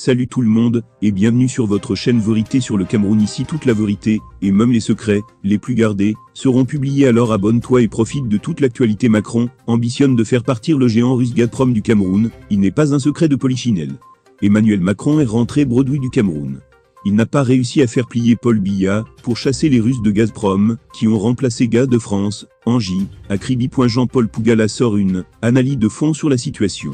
Salut tout le monde, et bienvenue sur votre chaîne Vérité sur le Cameroun. Ici toute la vérité, et même les secrets, les plus gardés, seront publiés, alors abonne-toi et profite de toute l'actualité. Macron ambitionne de faire partir le géant russe Gazprom du Cameroun, il n'est pas un secret de Polichinelle. Emmanuel Macron est rentré bredouille du Cameroun. Il n'a pas réussi à faire plier Paul Biya pour chasser les Russes de Gazprom, qui ont remplacé Gaz de France, Engie, à Kribi. Jean-Paul Pougala sort une analyse de fond sur la situation.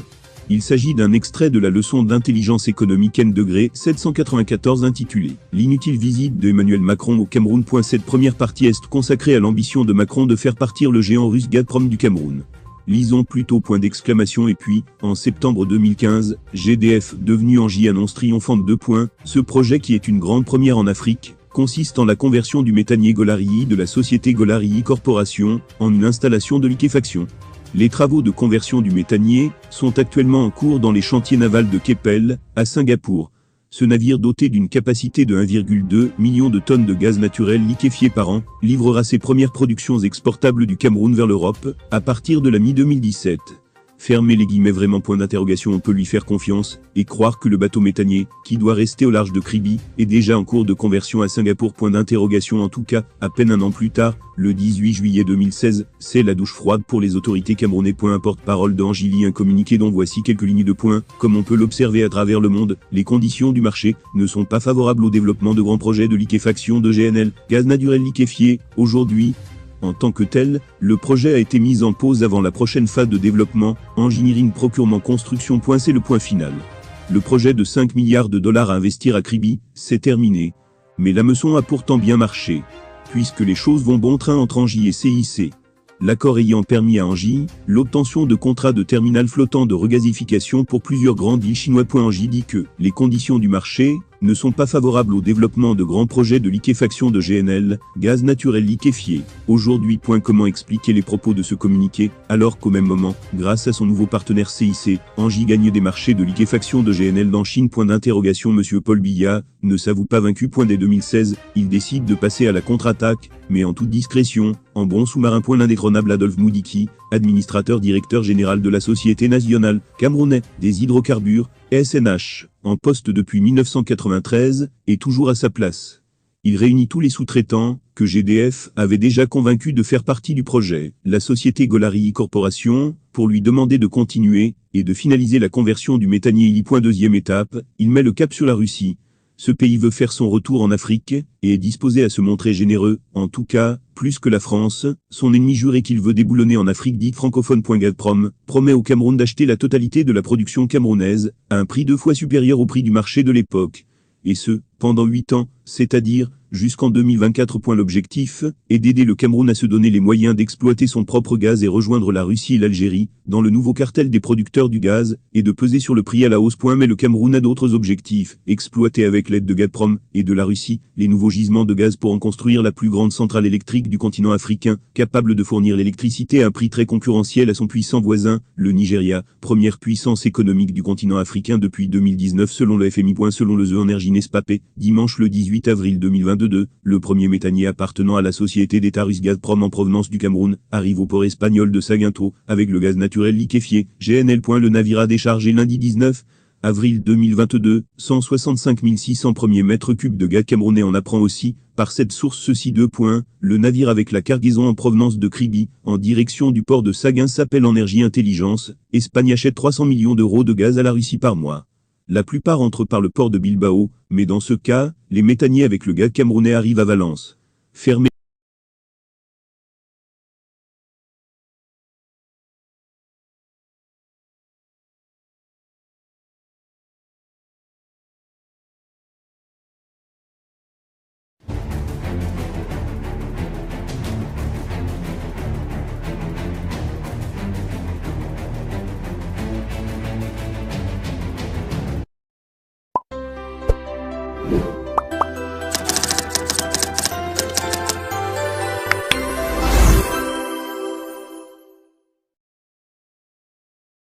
Il s'agit d'un extrait de la leçon d'intelligence économique N degré 794 intitulée « L'inutile visite de Emmanuel Macron au Cameroun ». Cette première partie est consacrée à l'ambition de Macron de faire partir le géant russe Gazprom du Cameroun. Lisons plutôt point d'exclamation. Et puis, en septembre 2015, GDF, devenu Engie, annonce triomphante de points. Ce projet, qui est une grande première en Afrique, consiste en la conversion du méthanier Golarii de la société Golarii Corporation en une installation de liquéfaction. Les travaux de conversion du méthanier sont actuellement en cours dans les chantiers navals de Keppel, à Singapour. Ce navire, doté d'une capacité de 1,2 million de tonnes de gaz naturel liquéfié par an, livrera ses premières productions exportables du Cameroun vers l'Europe, à partir de la mi-2017. Fermez les guillemets. Vraiment point d'interrogation. On peut lui faire confiance et croire que le bateau méthanier, qui doit rester au large de Kribi, est déjà en cours de conversion à Singapour. Point d'interrogation. En tout cas, à peine un an plus tard, le 18 juillet 2016, c'est la douche froide pour les autorités camerounaises. Un porte-parole d'Engie lit un communiqué dont voici quelques lignes de points. Comme on peut l'observer à travers le monde, les conditions du marché ne sont pas favorables au développement de grands projets de liquéfaction de GNL, gaz naturel liquéfié. Aujourd'hui, en tant que tel, le projet a été mis en pause avant la prochaine phase de développement, engineering, procurement, construction. C'est le point final. Le projet de 5 milliards de dollars à investir à Kribi, c'est terminé. Mais la leçon a pourtant bien marché, puisque les choses vont bon train entre Engie et CIC. L'accord ayant permis à Engie l'obtention de contrats de terminal flottant de regasification pour plusieurs grands deals chinois. Engie dit que les conditions du marché ne sont pas favorables au développement de grands projets de liquéfaction de GNL, gaz naturel liquéfié. Aujourd'hui. Comment expliquer les propos de ce communiqué, alors qu'au même moment, grâce à son nouveau partenaire CIC, Engie gagne des marchés de liquéfaction de GNL dans Chine. Monsieur Paul Biya ne s'avoue pas vaincu. Dès 2016, il décide de passer à la contre-attaque, mais en toute discrétion, en bon sous-marin. L'indétrônable Adolphe Moudiki, administrateur directeur général de la Société nationale camerounaise des hydrocarbures, SNH, en poste depuis 1993, est toujours à sa place. Il réunit tous les sous-traitants que GDF avait déjà convaincus de faire partie du projet, la société Golarii Corporation, pour lui demander de continuer et de finaliser la conversion du méthanier. Deuxième étape, il met le cap sur la Russie. Ce pays veut faire son retour en Afrique et est disposé à se montrer généreux, en tout cas, plus que la France, son ennemi juré, qu'il veut déboulonner en Afrique dite francophone. Gazprom promet au Cameroun d'acheter la totalité de la production camerounaise à un prix 2 fois supérieur au prix du marché de l'époque. Et ce, pendant 8 ans, c'est-à-dire jusqu'en 2024. L'objectif est d'aider le Cameroun à se donner les moyens d'exploiter son propre gaz et rejoindre la Russie et l'Algérie dans le nouveau cartel des producteurs du gaz et de peser sur le prix à la hausse. Mais le Cameroun a d'autres objectifs: exploiter avec l'aide de Gazprom et de la Russie les nouveaux gisements de gaz pour en construire la plus grande centrale électrique du continent africain, capable de fournir l'électricité à un prix très concurrentiel à son puissant voisin, le Nigeria, première puissance économique du continent africain depuis 2019 selon le FMI. Selon le The Energy Nespapé, dimanche le 18 avril 2022, le premier méthanier appartenant à la société d'État russe Gazprom en provenance du Cameroun arrive au port espagnol de Sagunto avec le gaz naturel liquéfié, GNL. Le navire a déchargé lundi 19 avril 2022, 165 600 premiers mètres cubes de gaz camerounais. On apprend aussi, par cette source, ceci : le navire avec la cargaison en provenance de Kribi, en direction du port de Saguin, s'appelle Energy Intelligence. Espagne achète 300 millions d'euros de gaz à la Russie par mois. La plupart entrent par le port de Bilbao, mais dans ce cas, les méthaniers avec le gaz camerounais arrivent à Valence. Fermé. You